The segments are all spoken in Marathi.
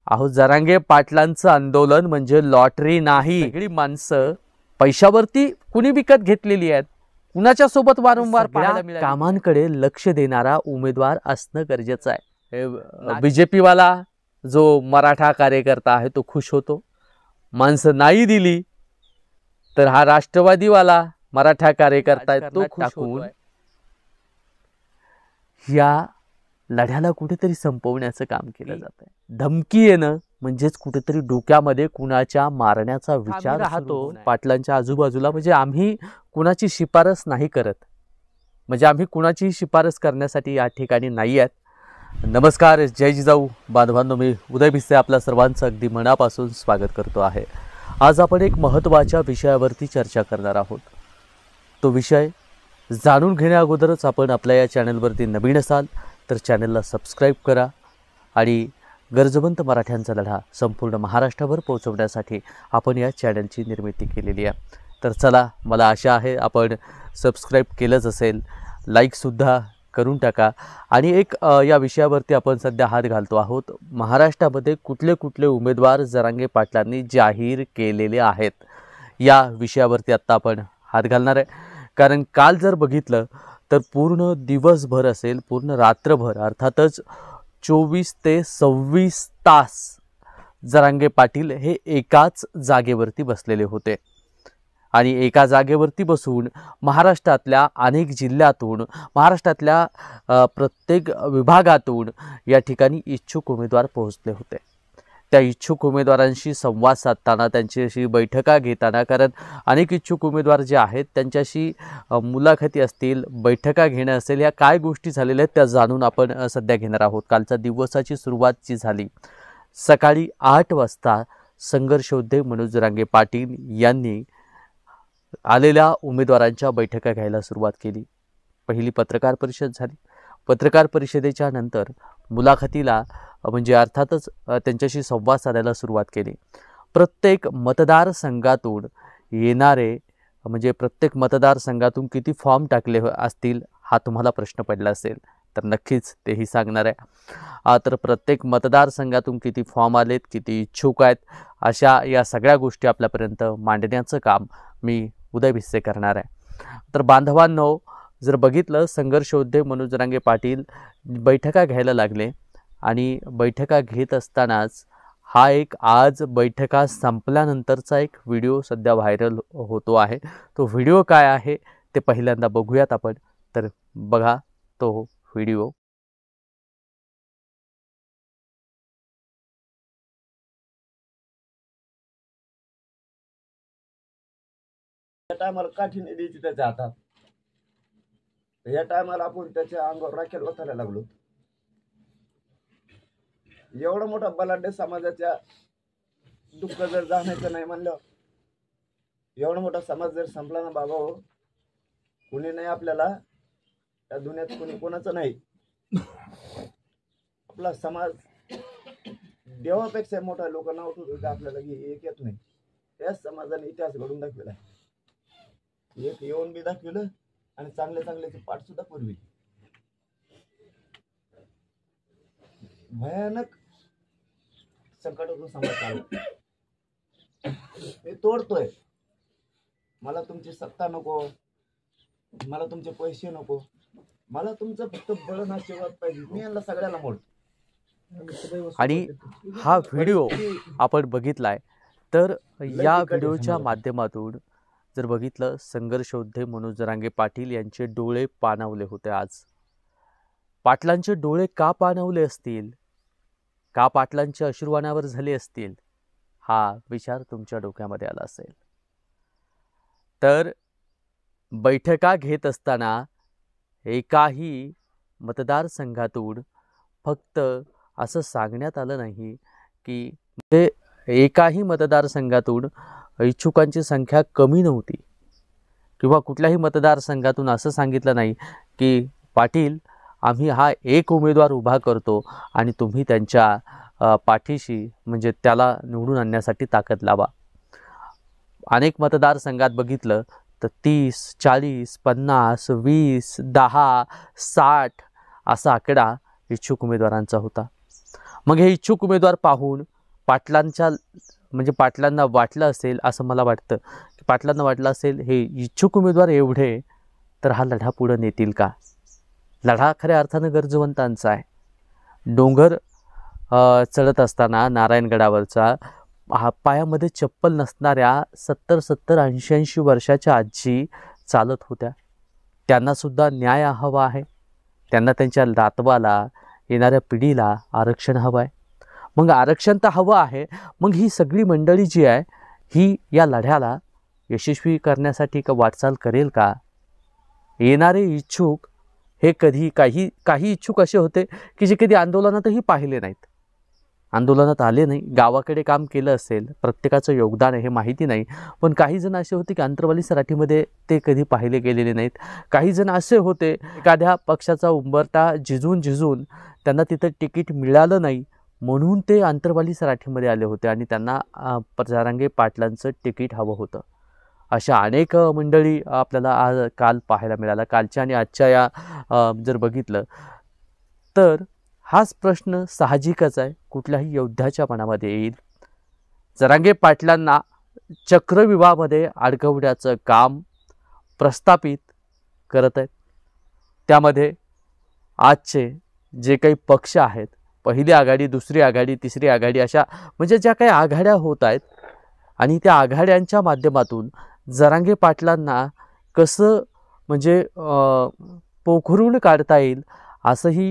अहो जरांगे पाटलांचं आंदोलन म्हणजे लॉटरी नाही। सगळी माणसं पैशावरती कुणी विकत घेतलेली आहेत, कुणाच्या सोबत वारंवार पाहायला मिळाली। कामांकडे लक्ष देणारा उमेदवार असणं गरजेचं आहे। बीजेपी वाला जो मराठा कार्यकर्ता आहे तो खुश होतो, माणसं नाही दिली तर हा राष्ट्रवादीवाला मराठा कार्यकर्ता आहे तो टाकून या लढ्याला कुठेतरी संपवण्याचं काम केलं जात आहे। धमकी येणं म्हणजेच कुठेतरी डोक्यामध्ये कुणाच्या मारण्याचा विचार राहतो पाटलांच्या आजूबाजूला। म्हणजे आम्ही कुणाची शिफारस नाही करत, म्हणजे आम्ही कुणाची शिफारस करण्यासाठी या ठिकाणी नाही आहेत। नमस्कार, जय जिजाऊ बांधवांनो, मी उदय भिसे आपल्या सर्वांचं अगदी मनापासून स्वागत करतो आहे। आज आपण एक महत्त्वाच्या विषयावरती चर्चा करणार आहोत। तो विषय जाणून घेण्या अगोदरच आपण आपल्या या चॅनलवरती नवीन असाल तर चॅनलला सबस्क्राईब करा आणि गरजवंत मराठ्यांचा लढा संपूर्ण महाराष्ट्रावर पोहोचवण्यासाठी आपण या चॅनलची निर्मिती केलेली आहे। तर चला, मला आशा आहे आपण सबस्क्राईब केलंच असेल, लाईकसुद्धा करून टाका। आणि एक या विषयावरती आपण सध्या हात घालतो आहोत। महाराष्ट्रामध्ये कुठले कुठले उमेदवार जरांगे पाटलांनी जाहीर केलेले आहेत या विषयावरती आत्ता आपण हात घालणार आहे। कारण काल जर बघितलं तर पूर्ण दिवसभर असेल, पूर्ण रात्रभर, अर्थातच 24 ते 26 तास जरांगे पाटील हे एकाच जागेवरती बसलेले होते आणि एका जागेवरती बसून महाराष्ट्रातल्या अनेक जिल्ह्यातून, महाराष्ट्रातल्या प्रत्येक विभागातून या ठिकाणी इच्छुक उमेदवार पोहोचले होते। त्या इच्छुक उमेदवारांशी संवाद साधताना, त्यांच्याशी बैठका घेताना, कारण अनेक इच्छुक उमेदवार जे आहेत त्यांच्याशी मुलाखती असतील, बैठका घेणं असेल, या काय गोष्टी झालेल्या आहेत त्या जाणून आपण सध्या घेणार आहोत। कालच्या दिवसाची सुरुवात जी झाली, सकाळी 8 वाजता संघर्षयोद्धे मनोज जरांगे पाटील यांनी आलेल्या उमेदवारांच्या बैठका घ्यायला सुरुवात केली। पहिली पत्रकार परिषद झाली। पत्रकार परिषदेच्या नंतर मुलाखतीला म्हणजे अर्थातच त्यांच्याशी संवाद साधायला सुरुवात केली। प्रत्येक मतदारसंघातून येणारे, म्हणजे प्रत्येक मतदारसंघातून किती फॉर्म टाकले असतील हा तुम्हाला प्रश्न पडला असेल तर नक्कीच तेही सांगणार आहे। तर प्रत्येक मतदारसंघातून किती फॉर्म आलेत, किती इच्छुक आहेत, अशा या सगळ्या गोष्टी आपल्यापर्यंत मांडण्याचं काम मी उदय भिसे करणार आहे। तर बांधवांनो, जर बघितलं, संघर्षयोद्धे मनोज जरांगे पाटील बैठका घ्यायला लागले आणि बैठका घेत असतानाच हा एक आज बैठका संपल्यानंतरचा एक व्हिडिओ सध्या व्हायरल होतो आहे। तो व्हिडिओ काय आहे ते पहिल्यांदा बघूयात आपण। तर बघा तो व्हिडिओ। टायमाला काठीने द्यायची त्याच्या हातात, या टायमाला आपण त्याच्या अंगावर राखेल ओतायला लागलो। एवढा मोठा बलाढ्य समाजाच्या दुःख जर जाण्याचं नाही म्हणलं, एवढा मोठा समाज जर संपला ना बाबा, हो कुणी नाही आपल्याला त्या दुनियात, कुणी कोणाचं नाही। आपला समाज देवापेक्षा मोठा, लोक नाव ठेवतो आपल्याला एक येत नाही। त्याच समाजाने इतिहास घडून दाखवला, एक येऊन बी दाखवलं आणि चांगले चांगल्याचे पाठ सुद्धा पुरविले। भयानक संकटातून समाज चालला, मी तोडतोय। मला तुमची सत्ता नको, मला तुमचे पैसे नको, मला तुमचं फक्त बळण आशीर्वाद पाहिजे। मी यांना सगळ्याला मोड। आणि हा व्हिडिओ आपण बघितलाय, तर या व्हिडिओच्या माध्यमातून जर बघितलं, संघर्षयोद्धे मनोज जरांगे पाटील यांचे डोळे पाणावले होते। आज पाटलांचे डोळे का पाणावले असतील, का पाटलांच्या अश्रुवाणावर झाले असतील, हा विचार तुमच्या डोक्यामध्ये आला असेल। तर बैठका घेत असताना एकाही मतदारसंघातून फक्त असं सांगण्यात आलं नाही की, म्हणजे एकाही मतदारसंघातून इच्छुकांची संख्या कमी नव्हती, किंवा कुठल्याही मतदारसंघातून असं सांगितलं नाही की पाटील, आम्ही हा एक उमेदवार उभा करतो आणि तुम्ही त्यांच्या पाठीशी, म्हणजे त्याला निवडून आणण्यासाठी ताकद लावा। अनेक मतदारसंघात बघितलं तर 30, 40, 50, 20, 10, 60 असा आकडा इच्छुक उमेदवारांचा होता। मग हे इच्छुक उमेदवार पाहून पाटलांना वाटलं असेल, असं मला वाटतं की पाटलांना वाटलं असेल हे इच्छुक उमेदवार एवढे, तर हा लढा पुढे नेतील का? लढा खऱ्या अर्थानं गरजवंतांचा आहे. डोंगर चढत असताना नारायणगडावरचा पायामध्ये चप्पल नसणाऱ्या 70-80 वर्षाच्या आजी चालत होत्या. त्यांनासुद्धा न्याय हवा आहे. त्यांना त्यांच्या नातवाला, येणाऱ्या पिढीला आरक्षण हवं आहे. मग आरक्षण तर हवं आहे. मग ही सगळी मंडळी जी आहे ही या लढ्याला यशस्वी करण्यासाठी वाटचाल करेल का? येणारे इच्छुक हे कधी काही इच्छुक असे होते की जे कधी आंदोलनातही पाहिले नाहीत, आंदोलनात आले नाही, गावाकडे काम केलं असेल, प्रत्येकाचं योगदान आहे हे माहिती नाही. पण काही जण असे होते की अंतरवाली सराठीमध्ये ते कधी पाहिले गेलेले नाहीत. काही जण असे होते एखाद्या पक्षाचा उंबरठा झिजून त्यांना तिथं तिकीट मिळालं नाही म्हणून ते अंतरवाली सराठीमध्ये आले होते आणि त्यांना जरांगे पाटलांचं तिकीट हवं होतं. अशा अनेक मंडळी आपल्याला आज काल पाहायला मिळाला. कालच्या आणि आजच्या या जर बघितलं तर हाच प्रश्न साहजिकच आहे, कुठल्याही योद्ध्याच्या मनामध्ये येईल. जरांगे पाटलांना चक्रव्यूहामध्ये अडकवण्याचं काम प्रस्थापित करत आहेत. त्यामध्ये आजचे जे काही पक्ष आहेत, पहिली आघाडी, दुसरी आघाडी, तिसरी आघाडी, अशा म्हणजे ज्या काही आघाड्या होत आहेत आणि त्या आघाड्यांच्या माध्यमातून जरांगे पाटलांना कसं म्हणजे पोखरून काढता येईल असंही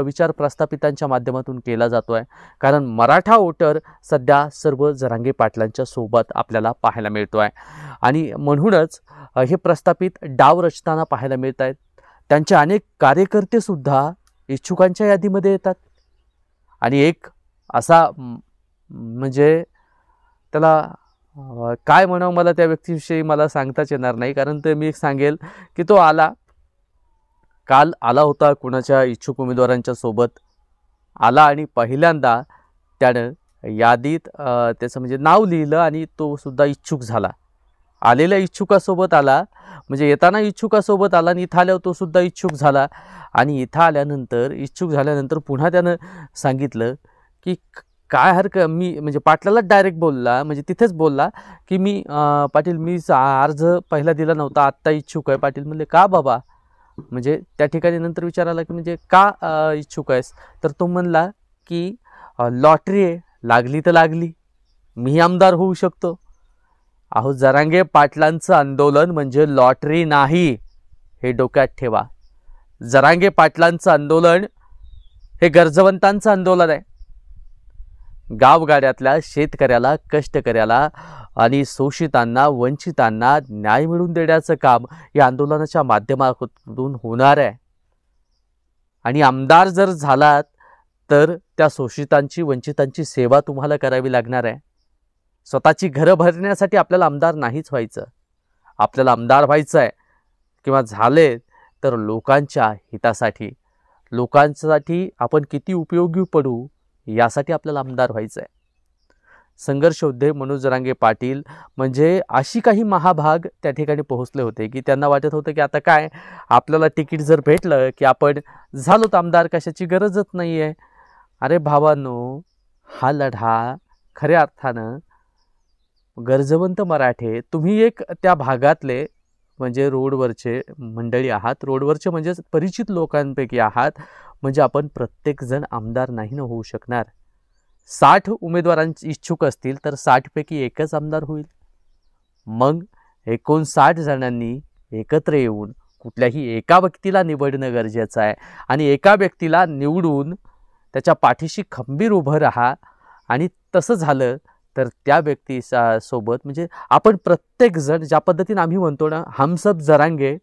विचार प्रस्थापितांच्या माध्यमातून केला जातो आहे. कारण मराठा वोटर सध्या सर्व जरांगे पाटलांच्या सोबत आपल्याला पाहायला मिळतो आहे आणि म्हणूनच हे प्रस्थापित डाव रचताना पाहायला मिळत आहेत. त्यांचे अनेक कार्यकर्तेसुद्धा इच्छुकांच्या यादीमध्ये येतात आणि एक असा म्हणजे त्याला काय म्हणावं, मला त्या व्यक्तीविषयी मला सांगताच येणार नाही. कारण ते मी सांगेल की तो काल आला होता कुणाच्या इच्छुक उमेदवारांच्या सोबत आला आणि पहिल्यांदा त्यानं यादीत त्याचं म्हणजे नाव लिहिलं आणि तो सुद्धा इच्छुक झाला. आलेल्या इच्छुकासोबत आला, म्हणजे येताना इच्छुकासोबत आला आणि इथं आल्यावर तो सुद्धा इच्छुक झाला. आणि इथं आल्यानंतर इच्छुक झाल्यानंतर पुन्हा त्यानं सांगितलं की काय मी म्हणजे पाटलाला डायरेक्ट बोलला, म्हणजे तिथेच बोलला की मी पाटील मी अर्ज पहिला दिला नव्हता, आत्ता इच्छुक आहे. पाटील म्हणले का बाबा? म्हणजे त्या ठिकाणी नंतर विचारायला की म्हणजे का इच्छुक आहेस? तर तो म्हणला की लॉटरी आहे, लागली तर लागली, मीही आमदार होऊ शकतो. अहो, जरांगे पाटलांचं आंदोलन म्हणजे लॉटरी नाही, हे डोक्यात ठेवा. जरांगे पाटलांचं आंदोलन हे गरजवंतांचं आंदोलन आहे. गावगाड्यातल्या शेतकऱ्याला, कष्टकऱ्याला आणि शोषितांना, वंचितांना न्याय मिळवून देण्याचं काम या आंदोलनाच्या माध्यमातून होणार आहे. आणि आमदार जर झालात तर त्या शोषितांची, वंचितांची सेवा तुम्हाला करावी लागणार आहे. स्वतःची घरं भरण्यासाठी आपल्याला आमदार नाहीच व्हायचं. आपल्याला आमदार व्हायचं आहे किंवा झाले तर लोकांच्या हितासाठी, लोकांसाठी आपण किती उपयोगी पडू यासाठी आपल्याला आमदार व्हायचं आहे. संघर्ष योद्धे मनोज जरांगे पाटील म्हणजे अशी काही महाभाग त्या ठिकाणी पोहोचले होते की त्यांना वाटत होतं की आता काय, आपल्याला तिकीट जर भेटलं की आपण झालोत आमदार, कशाची गरजच नाही आहे. अरे भावांनो, हा लढा खऱ्या अर्थानं गरजवंत मराठे, तुम्ही एक त्या भागातले म्हणजे रोडवरचे मंडळी आहात, रोडवरचे म्हणजे परिचित लोकांपैकी आहात, म्हणजे आपण प्रत्येकजण आमदार नाही ना होऊ शकणार. 60 उमेदवारांची इच्छुक असतील तर 60 पैकी एकच आमदार होईल. मग 59 जणांनी एकत्र येऊन कुठल्याही एका व्यक्तीला निवडणं गरजेचं आहे आणि एका व्यक्तीला निवडून त्याच्या पाठीशी खंबीर उभं राहा. आणि तसं झालं तर त्या व्यक्तीसोबत म्हणजे आपण प्रत्येकजण ज्या पद्धतीने आम्ही म्हणतो ना हम सब जरांगे,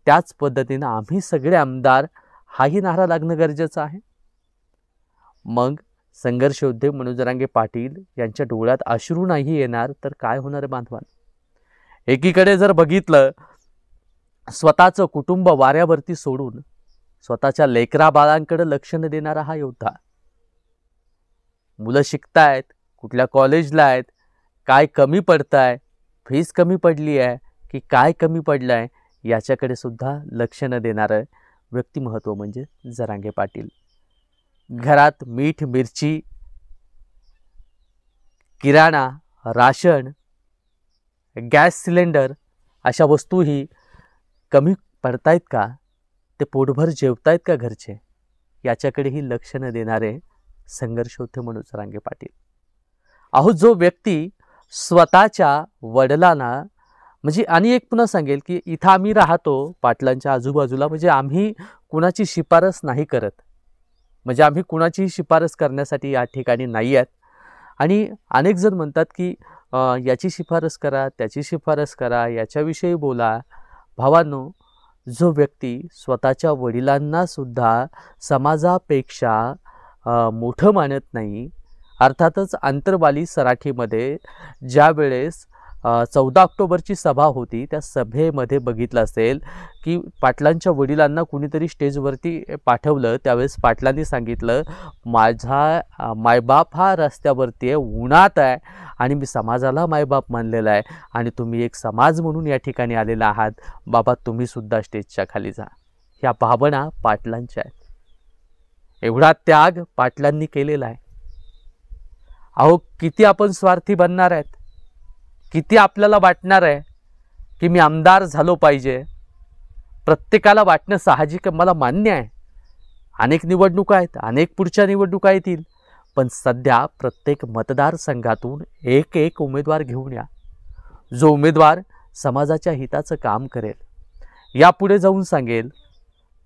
त्याच पद्धतीनं आम्ही सगळे आमदार, हाही नारा लागणं गरजेचं आहे. मग संघर्ष योद्धे मनोज जरांगे पाटील यांच्या डोळ्यात अश्रू नाही येणार तर काय होणार आहे बांधवान? एकीकडे जर बघितलं, स्वतःचं कुटुंब वाऱ्यावरती सोडून स्वतःच्या लेकरा बाळांकडे लक्ष न देणारा हा योद्धा, मुलं शिकतायत, कुठल्या कॉलेजला आहेत, काय कमी पडताय, फीस कमी पडली आहे की काय कमी पडलं आहे, याच्याकडे सुद्धा लक्ष न देणारं व्यक्तिमत्व म्हणजे जरांगे पाटील. घरात मीठ मिरची, किराणा, राशन, गॅस सिलेंडर अशा वस्तूही कमी पडतायत का? ते पोटभर जेवतायत का घरचे? याच्याकडेही लक्ष न देणारे संघर्ष होते मनोज जरांगे पाटील. अहो, जो व्यक्ती स्वतःच्या वडिलांना म्हणजे, आणि एक पुन्हा सांगेल की इथं आम्ही राहतो पाटलांच्या आजूबाजूला, म्हणजे आम्ही कुणाची शिफारस नाही करत, म्हणजे आम्ही कुणाची शिफारस करण्यासाठी या ठिकाणी नाही आहेत. आणि अनेक जण म्हणतात की याची शिफारस करा, त्याची शिफारस करा, याच्याविषयी बोला. भावांनो, जो व्यक्ती स्वतःच्या वडिलांना सुद्धा समाजापेक्षा मोठं मानत नाही, अर्थातच आंतरवाली सराठीमध्ये ज्या वेळेस 14 ऑक्टोबरची सभा होती, त्या सभेमध्ये बघितलं असेल की पाटलांच्या वडिलांना कुणीतरी स्टेजवरती पाठवलं. त्यावेळेस पाटलांनी सांगितलं, माझा मायबाप हा रस्त्यावरती आहे, उन्हात आहे, आणि मी समाजाला मायबाप मानलेला आहे, आणि तुम्ही एक समाज म्हणून या ठिकाणी आलेला आहात. बाबा, तुम्ही सुद्धा स्टेजच्या खाली जा. ह्या भावना पाटलांच्या आहेत. एवढा त्याग पाटलांनी केलेला आहे. अहो, किती आपण स्वार्थी बनणार आहेत? किती आपल्याला वाटणार आहे की मी आमदार झालो पाहिजे? प्रत्येकाला वाटणं साहजिक, मला मान्य आहे. अनेक निवडणुका आहेत, अनेक पुढच्या निवडणुका येतील, पण सध्या प्रत्येक मतदारसंघातून एक एक उमेदवार घेऊन या, जो उमेदवार समाजाच्या हिताचं काम करेल. यापुढे जाऊन सांगेल,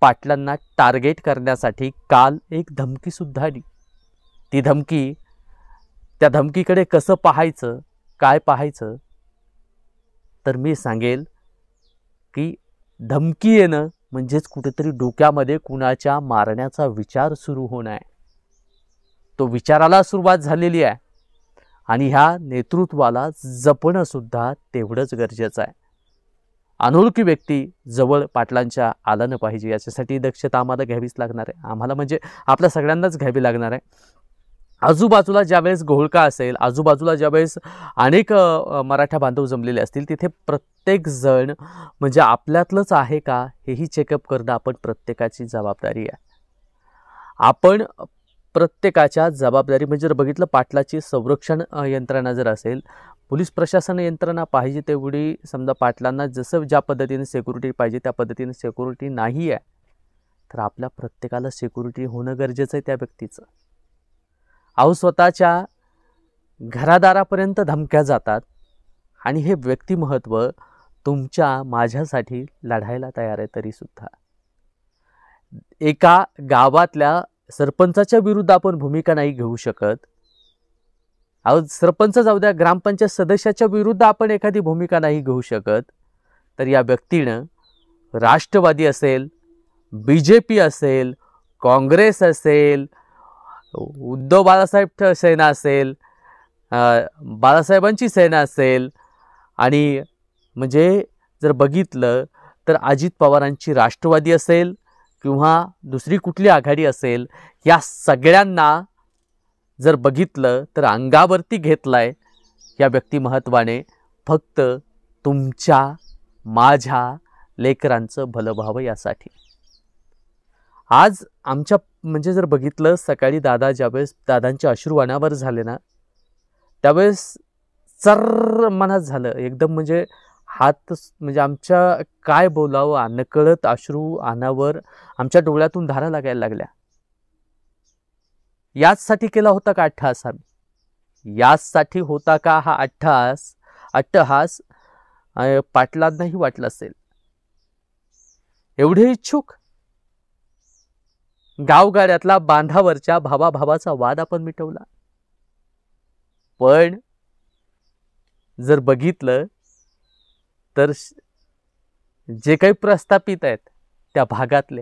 पाटलांना टार्गेट करण्यासाठी काल एक धमकीसुद्धा आली. ती धमकी, त्या धमकीकडे कसं पाहायचं, काय पाहायचं, तर मी सांगेल की धमकी येणं म्हणजेच कुठेतरी डोक्यामध्ये कुणाच्या मारण्याचा विचार सुरू होणं आहे. तो विचाराला सुरुवात झालेली आहे, आणि ह्या नेतृत्वाला जपणं सुद्धा तेवढंच गरजेचं आहे. अनोळखी व्यक्ती जवळ पाटलांच्या आला न पाहिजे, याच्यासाठी दक्षता आम्हाला घ्यावीच लागणार आहे. आम्हाला म्हणजे आपल्या सगळ्यांनाच घ्यावी लागणार आहे. आजूबाजूला ज्यावेळेस घोळका असेल, आजूबाजूला ज्यावेळेस अनेक मराठा बांधव जमलेले असतील, तिथे प्रत्येक जण म्हणजे आपल्यातलंच आहे का हेही चेकअप करणं आपण प्रत्येकाची जबाबदारी आहे. आपण प्रत्येकाच्या जबाबदारी म्हणजे जर बघितलं, पाटलाची संरक्षण यंत्रणा जर असेल, पोलीस प्रशासन यंत्रणा पाहिजे तेवढी समजा पाटलांना जसं ज्या पद्धतीने सिक्युरिटी पाहिजे त्या पद्धतीने सिक्युरिटी नाही आहे, तर आपल्या प्रत्येकाला सिक्युरिटी होणं गरजेचं आहे त्या व्यक्तीचं. अहो, स्वतःच्या घरादारापर्यंत धमक्या जातात, आणि हे व्यक्तिमहत्व तुमच्या माझ्यासाठी लढायला तयार आहे. तरीसुद्धा एका गावातल्या सरपंचाच्या विरुद्ध आपण भूमिका नाही घेऊ शकत. अहो, सरपंच जाऊ द्या, ग्रामपंचायत सदस्याच्या विरुद्ध आपण एखादी भूमिका नाही घेऊ शकत, तर या व्यक्तीनं राष्ट्रवादी असेल, BJP असेल, काँग्रेस असेल, उद्धव बाळासाहेब सेना असेल, बाळासाहेबांची सेना असेल, आणि म्हणजे जर बघितलं तर अजित पवारांची राष्ट्रवादी असेल किंवा दुसरी कुठली आघाडी असेल, या सगळ्यांना जर बघितलं तर अंगावरती घेतलाय या व्यक्तिमहत्वाने, फक्त तुमच्या माझ्या लेकरांचं भलं व्हावं यासाठी. आज आमच्या म्हणजे जर बघितलं, सकाळी ज्यावेळेस दादांचे अश्रू अनावर झाले ना, त्यावेळेस चर्र मनात झालं एकदम, म्हणजे हात म्हणजे आमच्या काय बोलावं नकळत अश्रू अनावर आमच्या डोळ्यातून धारा लागायला लागल्या. याचसाठी केला होता का अट्टहास आम्ही? याचसाठी होता का हा अट्टहास? पाटलांनाही वाटलं असेल. एवढे इच्छुक, गावगाड्यातला बांधावरच्या भावाचा वाद आपण मिटवला. पण जर बघितलं तर जे काही प्रस्थापित आहेत त्या भागातले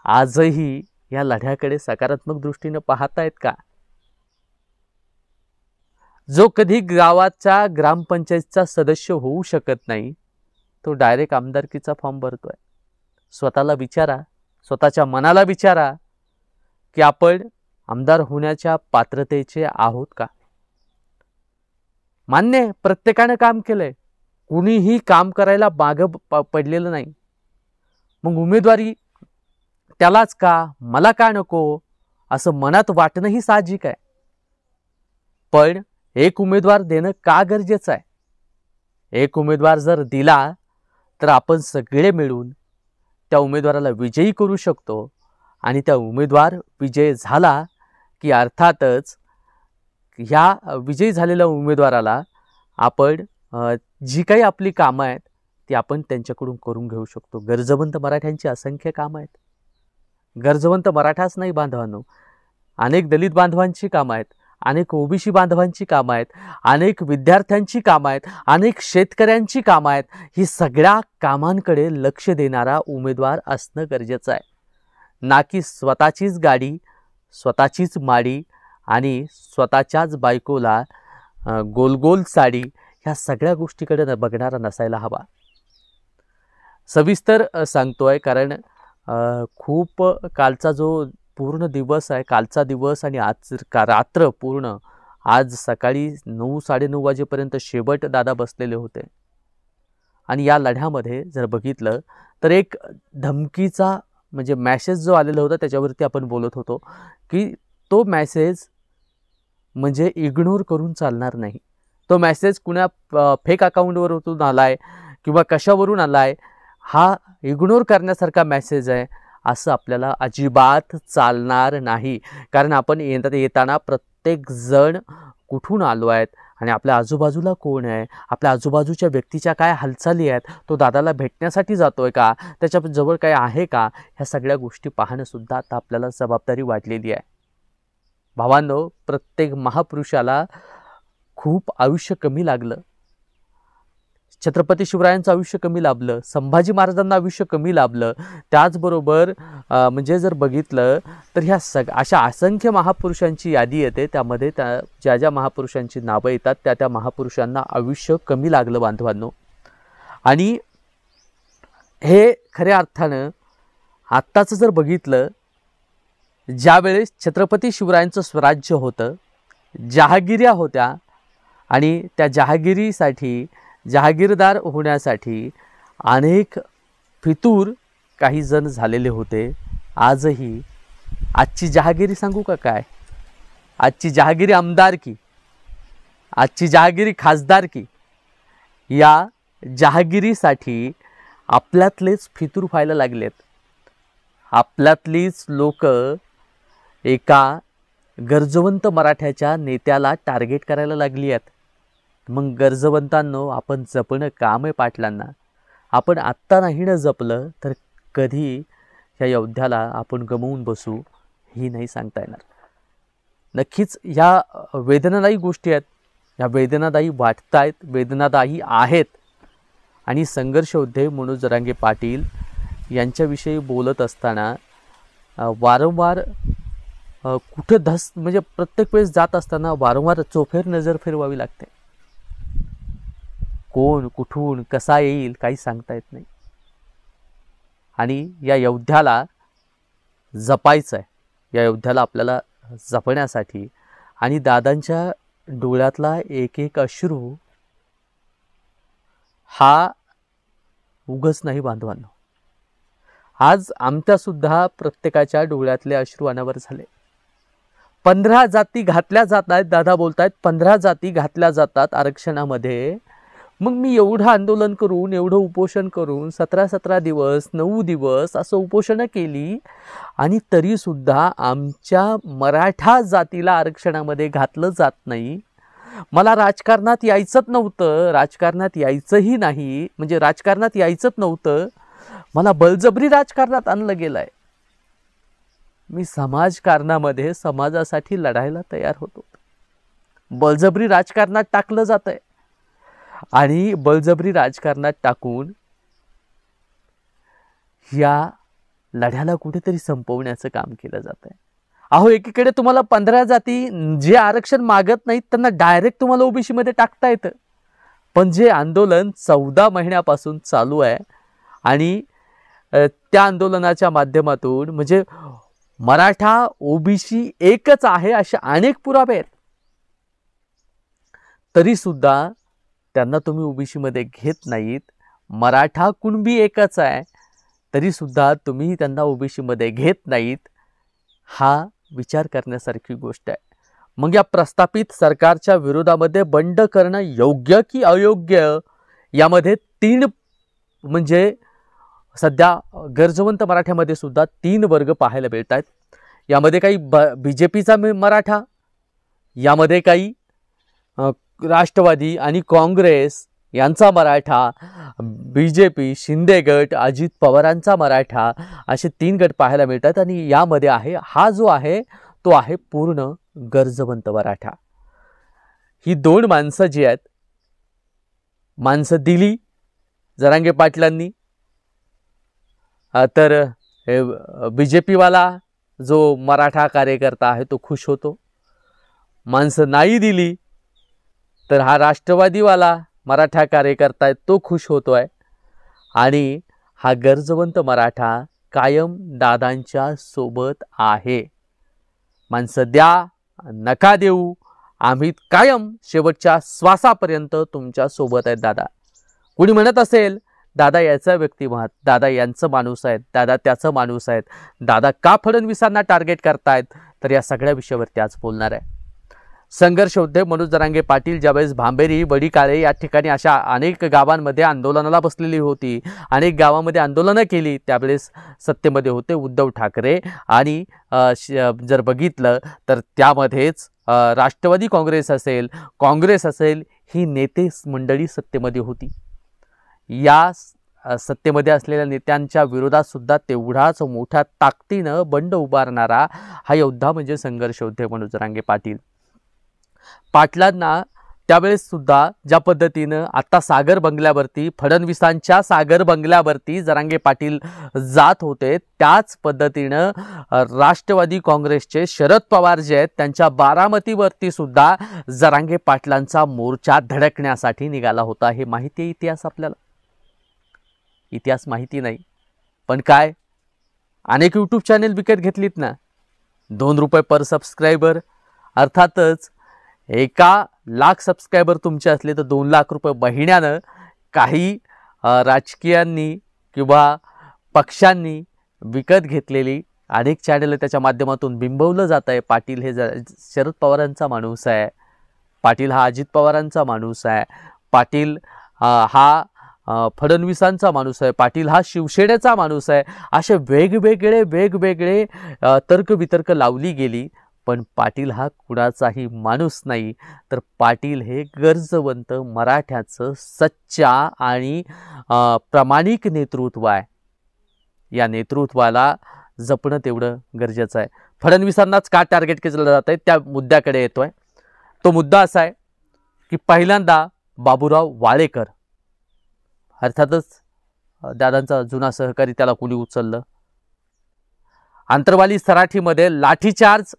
आजही या लढ्याकडे सकारात्मक दृष्टीने पाहतायत का? जो कधी गावाचा ग्रामपंचायतचा सदस्य होऊ शकत नाही, तो डायरेक्ट आमदारकीचा फॉर्म भरतोय. स्वतःला विचारा, स्वतःच्या मनाला विचारा की आपण आमदार होण्याच्या पात्रतेचे आहोत का? मान्य, प्रत्येकाने काम केलंय, कुणीही काम करायला मागं पडलेलं नाही. मग उमेदवारी त्यालाच का, मला का नको, असं मनात वाटणंही साहजिक आहे. पण एक उमेदवार देणं का गरजेचं आहे? एक उमेदवार जर दिला तर आपण सगळे मिळून त्या उमेदवाराला विजयी करू शकतो आणि त्या उमेदवार विजय झाला की अर्थातच ह्या विजयी झालेल्या उमेदवाराला आपण जी काही आपली कामं आहेत ती आपण त्यांच्याकडून करून घेऊ शकतो. गरजवंत मराठ्यांची असंख्य कामं आहेत. गरजवंत मराठाच नाही बांधवांनो, अनेक दलित बांधवांची कामं आहेत, अनेक ओबीसी बांधवांची कामं आहेत, अनेक विद्यार्थ्यांची कामं आहेत, अनेक शेतकऱ्यांची कामं आहेत. ही सगळ्या कामांकडे लक्ष देणारा उमेदवार असणं गरजेचं आहे. ना की स्वतःचीच गाडी, स्वतःचीच माडी आणि स्वतःच्याच बायकोला गोल गोल साडी, ह्या सगळ्या गोष्टीकडे बघणारा नसायला हवा. सविस्तर सांगतोय कारण खूप कालचा जो पूर्ण दिवस आहे, कालचा दिवस आणि आज रात्र पूर्ण, आज सकाळी 9-9:30 वाजेपर्यंत शेवट दादा बसलेले होते. आणि या लढ्यामध्ये जर बघितलं तर एक धमकीचा म्हणजे मॅसेज जो आलेला होता त्याच्यावरती आपण बोलत होतो की तो मॅसेज म्हणजे इग्नोर करून चालणार नाही. तो मॅसेज कुणा फेक अकाउंटवरून आलाय किंवा कशावरून आलाय, हा इग्नोर करण्यासारखा मॅसेज आहे असं आपल्याला अजिबात चालणार नाही. कारण आपण येताना प्रत्येक जण कुठून आलो आहेत आणि आपल्या आजूबाजूला कोण आहे, आपल्या आजूबाजूच्या व्यक्तीच्या काय हालचाली आहेत, तो दादाला भेटण्यासाठी जातोय का, त्याच्या जवळ काय आहे का, ह्या सगळ्या गोष्टी पाहणं सुद्धा आता आपल्याला जबाबदारी वाढलेली आहे. भावांनो, प्रत्येक महापुरुषाला खूप आयुष्य कमी लागलं. छत्रपती शिवरायांचं आयुष्य कमी लाभलं, संभाजी महाराजांना आयुष्य कमी लाभलं. त्याचबरोबर म्हणजे जर बघितलं तर ह्या अशा असंख्य महापुरुषांची यादी येते. त्यामध्ये ज्या ज्या महापुरुषांची नावं येतात त्या महापुरुषांना आयुष्य कमी लागलं बांधवांनो. आणि हे खऱ्या अर्थानं आत्ताचं जर बघितलं, ज्यावेळेस छत्रपती शिवरायांचं स्वराज्य होतं, जहागिऱ्या होत्या आणि त्या जहागिरीसाठी, जहागीरदार होण्यासाठी अनेक फितूर काही जण झालेले होते. आजही आजची जहागिरी सांगू का काय, आजची जहागिरी आमदारकी, आजची जहागिरी खासदारकी, या जहागिरीसाठी आपल्यातलेच फितूर व्हायला लागलेत. आपल्यातलीच लोक एका गरजवंत मराठ्याच्या नेत्याला टार्गेट करायला लागली आहेत. मग गरजवंतांनो, आपण जपणं काम आहे पाटलांना. आपण आत्ता नाही ना जपलं तर कधी ह्या योद्ध्याला आपण गमवून बसू ही नाही सांगता येणार. नक्कीच ह्या वेदनादायी गोष्टी आहेत, ह्या वेदनादायी वाटत आहेत, वेदनादायी आहेत. आणि संघर्ष योद्धे मनोज जरांगे पाटील यांच्याविषयी बोलत असताना वारंवार कुठं म्हणजे प्रत्येक वेळेस जात असताना वारंवार चोफेर नजर फिरवावी लागते. कोण कुठून कसा येईल काही सांगता येत नाही. आणि या योद्ध्याला जपायचं आहे. या योद्ध्याला आपल्याला जपण्यासाठी आणि दादांच्या डोळ्यातला एक एक अश्रू हा उगच नाही बांधवांनो. आज आमच्यासुद्धा प्रत्येकाच्या डोळ्यातले अश्रू अनावर झाले. 15 जाती घातल्या जात आहेत, दादा बोलतायत 15 जाती घातल्या जातात आरक्षणामध्ये. मग मी एवढं आंदोलन करून, एवढं उपोषण करून 17 दिवस 9 दिवस असं उपोषणं केली आणि तरीसुद्धा आमच्या मराठा जातीला आरक्षणामध्ये घातलं जात नाही. मला राजकारणात यायचंच नव्हतं, राजकारणात यायचंही नाही, म्हणजे राजकारणात यायचंच नव्हतं, मला बळजबरी राजकारणात आणलं गेलं आहे. मी समाजकारणामध्ये समाजासाठी लढायला तयार होतो, बळजबरी राजकारणात टाकलं जात आहे. आणि बळजबरी राजकारणात टाकून या लढ्याला कुठेतरी संपवण्याचं काम केलं जात आहे. अहो, एकीकडे तुम्हाला 15 जाती जे आरक्षण मागत नाहीत त्यांना डायरेक्ट तुम्हाला ओबीसी मध्ये टाकता येतं. पण जे आंदोलन 14 महिन्यापासून चालू आहे आणि त्या आंदोलनाच्या माध्यमातून म्हणजे मराठा ओबीसी एकच आहे असे अनेक पुरावे आहेत, तरी सुद्धा त्यांना तुम्ही ओबीसी मध्ये घेत नाहीत. मराठा कुणबी एकच आहे तरी सुद्धा तुम्ही त्यांना ओबीसी मध्ये घेत नाहीत. हा विचार करण्यासारखी गोष्ट आहे. मग या प्रस्थापित सरकारच्या विरोधामध्ये बंड करणं योग्य की अयोग्य, यामध्ये 3 म्हणजे सध्या गरजवंत मराठ्यामध्ये सुद्धा 3 वर्ग पाहायला मिळत आहेत. यामध्ये काही BJPचा मराठा, यामध्ये काही राष्ट्रवादी आणि काँग्रेस यांचा मराठा, BJP, शिंदे गट, अजित पवारांचा मराठा, असे 3 गट पाहायला मिळतात. आणि यामध्ये आहे हा जो आहे तो आहे पूर्ण गरजवंत मराठा. ही 2 माणसं जी आहेत, माणसं दिली जरांगे पाटलांनी, तर BJP वाला जो मराठा कार्यकर्ता आहे तो खुश होतो. माणसं नाही दिली तर हा राष्ट्रवादीवाला मराठा कार्यकर्ता आहे तो खुश होतो आहे. आणि हा गरजवंत मराठा कायम दादांच्या सोबत आहे. माणसं द्या नका देऊ, आम्ही कायम शेवटच्या श्वासापर्यंत तुमच्या सोबत आहेत दादा. कुणी म्हणत असेल दादा याचा व्यक्तिमत, दादा यांचं माणूस आहेत, दादा त्याचं माणूस आहेत, दादा का फडणवीसांना टार्गेट करतायत, तर या सगळ्या विषयावरती आज बोलणार आहे. संघर्ष उद्योग मनोज जरांगे पाटील ज्यावेळेस भांबेरी, बडीकाळे या ठिकाणी अशा अनेक गावांमध्ये आंदोलनाला बसलेली होती, अनेक गावामध्ये आंदोलनं केली, त्यावेळेस सत्तेमध्ये होते उद्धव ठाकरे. आणि जर बघितलं तर त्यामध्येच राष्ट्रवादी काँग्रेस असेल ही नेते मंडळी सत्तेमध्ये होती. या सत्तेमध्ये असलेल्या नेत्यांच्या विरोधात सुद्धा तेवढाच मोठ्या ताकदीनं बंड उभारणारा हा योद्धा म्हणजे संघर्ष उद्योग मनोज जरांगे पाटील. पाटलांना त्यावेळेस सुद्धा ज्या पद्धतीनं आता सागर बंगल्यावरती, फडणवीसांच्या सागर बंगल्यावरती जरांगे पाटील जात होते, त्याच पद्धतीनं राष्ट्रवादी काँग्रेसचे शरद पवार जे आहेत त्यांच्या बारामतीवरती सुद्धा जरांगे पाटलांचा मोर्चा धडकण्यासाठी निघाला होता. हे माहिती आहे इतिहास, आपल्याला इतिहास माहिती नाही पण काय, अनेक यूट्यूब चॅनेल विकत घेतलीत ना, 2 रुपये पर सबस्क्रायबर. अर्थातच 1 लाख सबस्क्रायबर तुमचे असले तर 2 लाख रुपये महिन्यानं काही राजकीयांनी किंवा पक्षांनी विकत घेतलेली अनेक चॅनल त्याच्या माध्यमातून बिंबवलं जात आहे. पाटील हे शरद पवारांचा माणूस आहे, पाटील हा अजित पवारांचा माणूस आहे, पाटील हा फडणवीसांचा माणूस आहे, पाटील हा शिवसेनेचा माणूस आहे, असे वेगवेगळे तर्कवितर्क लावली गेली. पण पाटील हा कुणाचाही माणूस नाही, तर पाटील हे गरजवंत मराठ्याचं सच्चा आणि प्रामाणिक नेतृत्व आहे. या नेतृत्वाला जपणं तेवढं गरजेचं आहे. फडणवीसांनाच का टार्गेट केलं जात आहे त्या मुद्द्याकडे येतोय. तो मुद्दा असा आहे की पहिल्यांदा बाबूराव वाळेकर, अर्थातच दादांचा जुना सहकारी, त्याला कुणी उचललं. आंतरवाली सराठीमध्ये लाठीचार्ज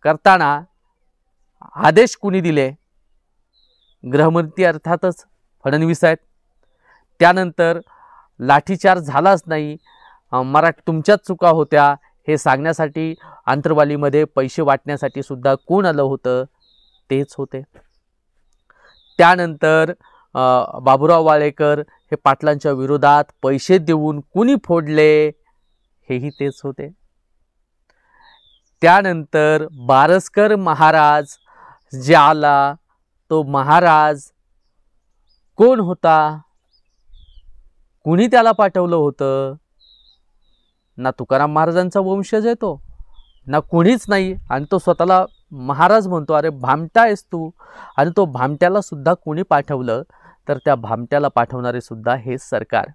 करताना आदेश कुणी दिले? गृहमंत्री अर्थातच फडणवीस आहेत. त्यानंतर लाठीचार्ज झालाच नाही, तुमच्याच चुका होत्या हे सांगण्यासाठी आंतरवालीमध्ये पैसे वाटण्यासाठी सुद्धा कोण आलं होतं? तेच होते. त्यानंतर बाबूराव वाळेकर हे पाटलांच्या विरोधात पैसे देऊन कुणी फोडले? हेही तेच होते. त्यानंतर बारसकर महाराज जे आला, तो महाराज कोण होता? कुणी त्याला पाठवलं होतं? ना तुकाराम महाराजांचा वंशज आहे तो, ना कुणीच नाही. आणि तो स्वतःला महाराज म्हणतो. अरे भामटा आहेस तू. आणि तो भामट्याला सुद्धा कोणी पाठवलं? तर त्या भामट्याला पाठवणारे सुद्धा हेच सरकार.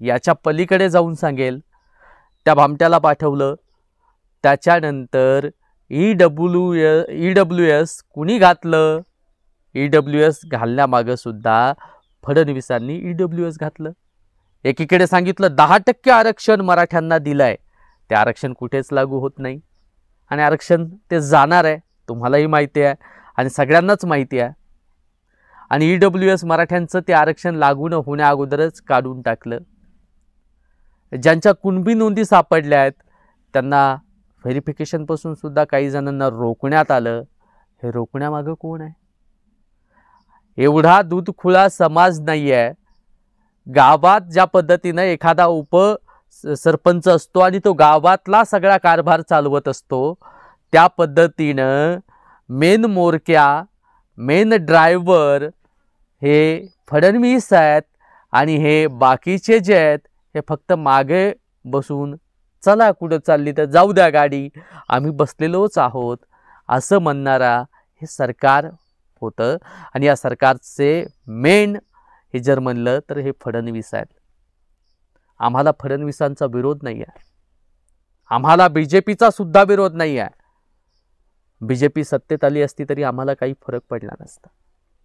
याच्या पलीकडे जाऊन सांगेल, त्या भामट्याला पाठवलं. त्याच्यानंतर EWS कुणी घातलं? EWS घालण्यामागं सुद्धा फडणवीसांनी EWS घातलं. एकीकडे सांगितलं 10% आरक्षण मराठ्यांना दिलंय, ते आरक्षण कुठेच लागू होत नाही. आणि आरक्षण ते जाणार आहे, तुम्हालाही माहिती आहे आणि सगळ्यांनाच माहिती आहे. आणि EWS मराठ्यांचं ते आरक्षण लागू न होण्या अगोदरच काढून टाकलं. ज्यांच्या कुणबी नोंदी सापडल्या आहेत त्यांना व्हेरिफिकेशनपासून सुद्धा काही जणांना रोखण्यात आलं. हे रोखण्यामागं कोण आहे? एवढा दूधखुळा समाज नाही आहे. गावात ज्या पद्धतीनं एखादा सरपंच असतो आणि तो गावातला सगळा कारभार चालवत असतो, त्या पद्धतीनं मेन मोरक्या, मेन ड्रायव्हर हे फडणवीस आहेत आणि हे बाकीचे जे आहेत हे फक्त मागे बसून चला कुठं चालली तर जाऊ द्या गाडी, आम्ही बसलेलोच आहोत असं म्हणणारा हे सरकार होतं. आणि या सरकारचे मेन हे जर म्हणलं तर हे फडणवीस आहेत. आम्हाला फडणवीसांचा विरोध नाही आहे, आम्हाला BJPचा सुद्धा विरोध नाही आहे. BJP सत्तेत आली असती तरी आम्हाला काही फरक पडला नसता.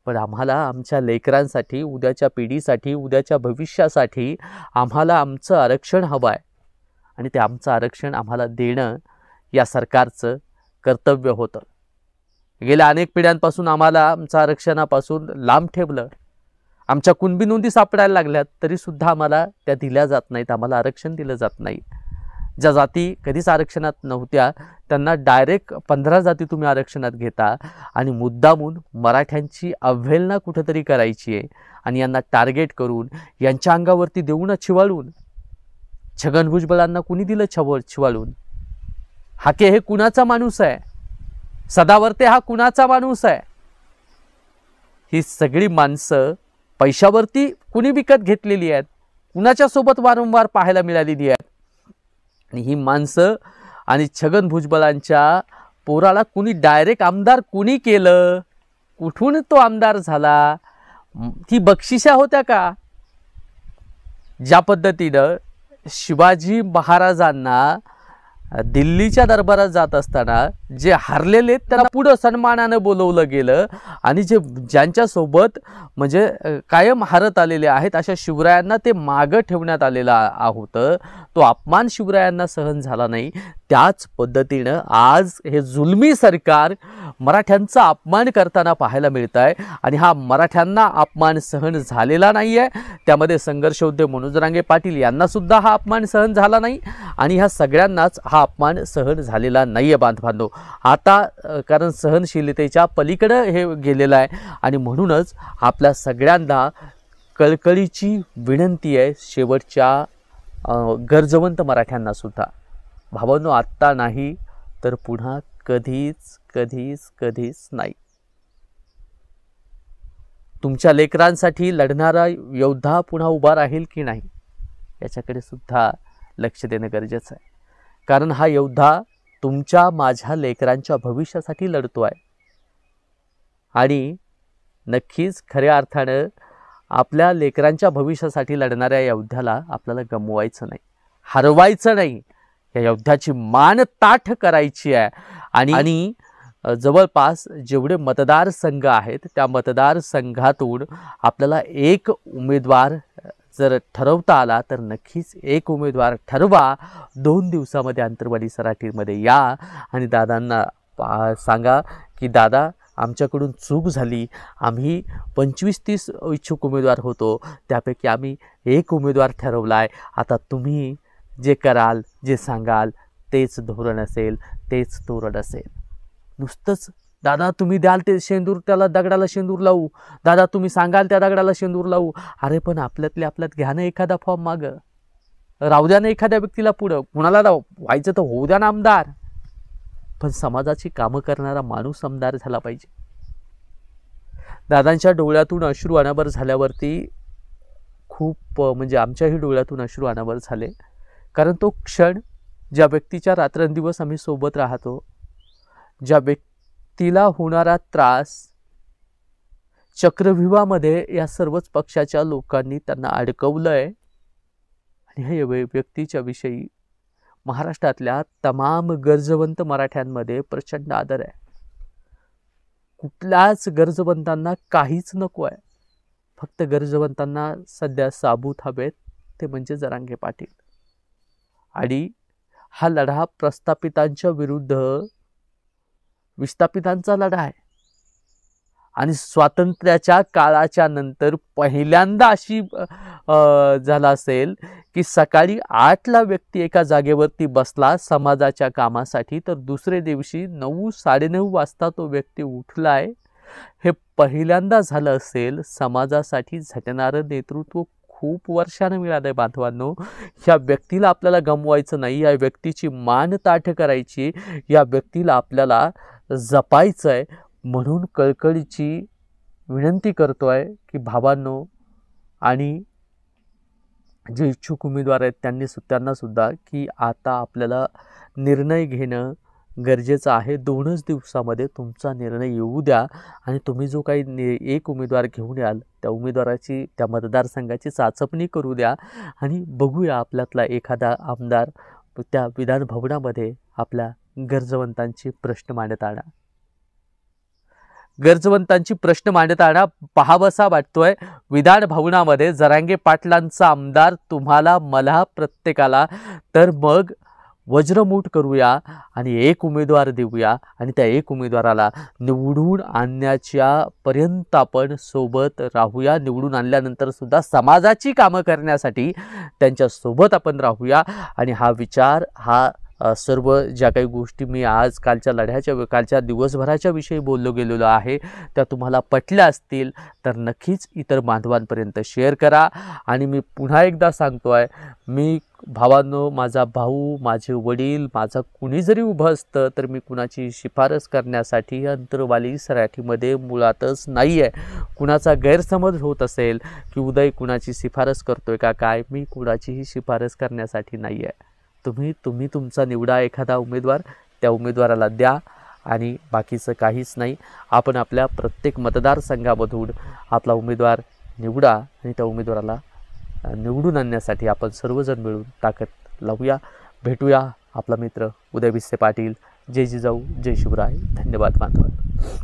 पण आम्हाला आमच्या लेकरांसाठी, उद्याच्या पिढीसाठी, उद्याच्या भविष्यासाठी आम्हाला आमचं आरक्षण हवं आहे. आणि ते आमचं आरक्षण आम्हाला देणं या सरकारचं कर्तव्य होतं. गेल्या अनेक पिढ्यांपासून आम्हाला आमच्या आरक्षणापासून लांब ठेवलं. आमच्या कुणबी नोंदी सापडायला लागल्यात तरीसुद्धा आम्हाला त्या दिल्या जात नाहीत, आम्हाला आरक्षण दिलं जात नाही. ज्या जाती कधीच आरक्षणात नव्हत्या त्यांना डायरेक्ट 15 जाती तुम्ही आरक्षणात घेता आणि मुद्दामून मराठ्यांची अवहेलना कुठेतरी करायची आहे आणि यांना टार्गेट करून यांच्या अंगावरती देऊ ना छिवाळून. छगन भुजबळांना कुणी दिलं छिवाळून? हाके हे कुणाचा माणूस आहे? सदावर्ते हा कुणाचा माणूस आहे? ही सगळी माणसं पैशावरती कुणी विकत घेतलेली आहेत, कुणाच्या सोबत वारंवार पाहायला मिळालेली आहेत. आणि ही माणसं आणि छगन भुजबळांच्या पोराला कुणी डायरेक्ट आमदार कुणी केलं? कुठून तो आमदार झाला? ती बक्षिशा होत्या का? ज्या पद्धतीनं शिवाजी महाराजांना दिल्लीच्या दरबारात जात असताना जे हारलेले त्यांना पुढं सन्मानानं बोलवलं गेलं आणि जे ज्यांच्यासोबत म्हणजे कायम हारत आलेले आहेत अशा शिवरायांना ते मागं ठेवण्यात आलेलं होतं, तो अपमान शिवरायांना सहन झाला नाही. त्याच पद्धतीनं आज हे जुलमी सरकार मराठ्यांचा अपमान करताना पाहायला मिळत आहे. आणि हा मराठ्यांना अपमान सहन झालेला नाही आहे. त्यामध्ये संघर्षयोद्धे मनोज जरांगे पाटील यांना सुद्धा हा अपमान सहन झाला नाही आणि ह्या सगळ्यांनाच हा अपमान सहन झालेला नाही आहे बांधवांनो. आता कारण सहनशीलतेच्या पलीकडे हे गेलेलं आहे आणि म्हणूनच आपल्या सगळ्यांना कळकळीची विनंती आहे शेवटच्या गरजवंत मराठ्यांना सुद्धा, भावांनो आत्ता नाही तर पुन्हा कधीच कधीच कधीच नाही. तुमच्या लेकरांसाठी लढणारा योद्धा पुन्हा उभा राहील की नाही याच्याकडे सुद्धा लक्ष देणं गरजेचं आहे. कारण हा योद्धा तुमच्या माझ्या लेकरांच्या भविष्यासाठी लढतो आहे आणि नक्कीच खऱ्या अर्थानं आपल्या लेकरांच्या भविष्यासाठी लढणाऱ्या योद्ध्याला आपल्याला गमवायचं नाही, हरवायचं नाही. या योद्ध्याची मान ताठ करायची आहे. आणि जवळपास जेवढे मतदारसंघ आहेत त्या मतदारसंघातून आपल्याला एक उमेदवार जर ठरवता आला तर नक्कीच एक उमेदवार ठरवा. 2 दिवसामध्ये अंतरवाली सराटीमध्ये या आणि दादांना सांगा की दादा आमच्याकडून चूक झाली, आम्ही 25-30 इच्छुक उमेदवार होतो, त्यापैकी आम्ही एक उमेदवार ठरवला आहे. आता तुम्ही जे कराल, जे सांगाल तेच धोरण असेल, तेच धोरण असेल. नुसतंच दादा तुम्ही द्याल ते शेंदूर, त्याला दगडाला शेंदूर लावू, दादा तुम्ही सांगाल त्या दगडाला शेंदूर लावू. अरे पण आपल्यातल्या आपल्यात घ्या ना एखादा फॉर्म मागं, राहू द्या ना एखाद्या व्यक्तीला पुढं, कुणाला व्हायचं तर होऊ द्या ना आमदार, पण समाजाची कामं करणारा माणूस आमदार झाला पाहिजे. दादांच्या डोळ्यातून अश्रू अनावर झाल्यावरती खूप म्हणजे आमच्याही डोळ्यातून अश्रू अनावर झाले. कारण तो क्षण ज्या व्यक्तीच्या रात्रंदिवस आम्ही सोबत राहतो, ज्या व्यक्तीला होणारा त्रास चक्रव्यूहामध्ये या सर्वच पक्षाच्या लोकांनी त्यांना अडकवलं आहे आणि ह्या व्यक्तीच्या विषयी महाराष्ट्रातल्या तमाम गरजवंत मराठ्यांमध्ये प्रचंड आदर आहे. कुठल्याच गरजवंतांना काहीच नको आहे, फक्त गरजवंतांना सध्या साबूत हवेत, ते म्हणजे जरांगे पाटील. आणि हा लढा प्रस्थापितांच्या विरुद्ध विस्थापितांचा लढा आहे. आणि स्वातंत्र्याच्या काळाच्या नंतर पहिल्यांदा अशी झाला असेल की सकाळी 8ला व्यक्ती एका जागेवरती बसला समाजाच्या कामासाठी, तर दुसरे दिवशी 9-9:30 वाजता तो व्यक्ती उठलाय. हे पहिल्यांदा झालं असेल. समाजासाठी झटणारं नेतृत्व खूप वर्षानं मिळालं आहे बांधवांनो. ह्या व्यक्तीला आपल्याला गमवायचं नाही, या व्यक्तीची मान ताठ करायची, या व्यक्तीला आपल्याला जपायचं आहे. म्हणून कळकळीची विनंती करतो आहे की भावांनो आणि जे इच्छुक उमेदवार आहेत त्यांना सुद्धा की आता आपल्याला निर्णय घेणं गरजेचं आहे. 2च दिवसामध्ये तुमचा निर्णय येऊ द्या आणि तुम्ही जो काही एक उमेदवार घेऊन याल त्या उमेदवाराची, त्या मतदारसंघाची चाचपणी करू द्या आणि बघूया आपल्यातला एखादा आमदार त्या विधान भवनामध्ये आपल्या गरजवंतांची प्रश्न मांडत आणा. गरजवंतांची प्रश्न मांडत आणा. पाहावासा वाटतोय विधान भवनामध्ये जरांगे पाटलांचा आमदार तुम्हाला, मला, प्रत्येकाला. तर मग वज्रमूठ करूया आणि एक उमेदवार देऊया आणि त्या एक उमेदवाराला निवडून आणण्याच्या पर्यंत आपण सोबत राहूया. निवडून आणल्यानंतर सुद्धा समाजाची कामं करण्यासाठी त्यांच्या सोबत आपण राहूया. आणि हा विचार, हा सर्व ज्या काही गोष्टी मी आज कालच्या दिवसभराच्या विषयी बोललो गेलेलो आहे त्या तुम्हाला पटल्या असतील तर नक्कीच इतर बांधवांपर्यंत शेअर करा. आणि मी पुन्हा एकदा सांगतो आहे, मी भावांनो, माझा भाऊ, माझे वडील, माझा कुणी जरी उभं असतं तर मी कुणाची शिफारस करण्यासाठी अंतरवाली सराठीमध्ये मुळातच नाही आहे. कुणाचा गैरसमज होत असेल की उदय कुणाची शिफारस करतोय का काय, मी कुणाचीही शिफारस करण्यासाठी नाही आहे. तुम्ही तुमचा निवडा एखादा उमेदवार, त्या उमेदवाराला द्या आणि बाकीचं काहीच नाही. आपण आपल्या प्रत्येक मतदारसंघामधून आपला उमेदवार निवडा आणि त्या उमेदवाराला निवडून आणण्यासाठी आपण सर्वजण मिळून ताकद लावूया. भेटूया. आपला मित्र उदय भिसे पाटील. जय जिजाऊ, जय शिवराय. धन्यवाद बांधवांनो.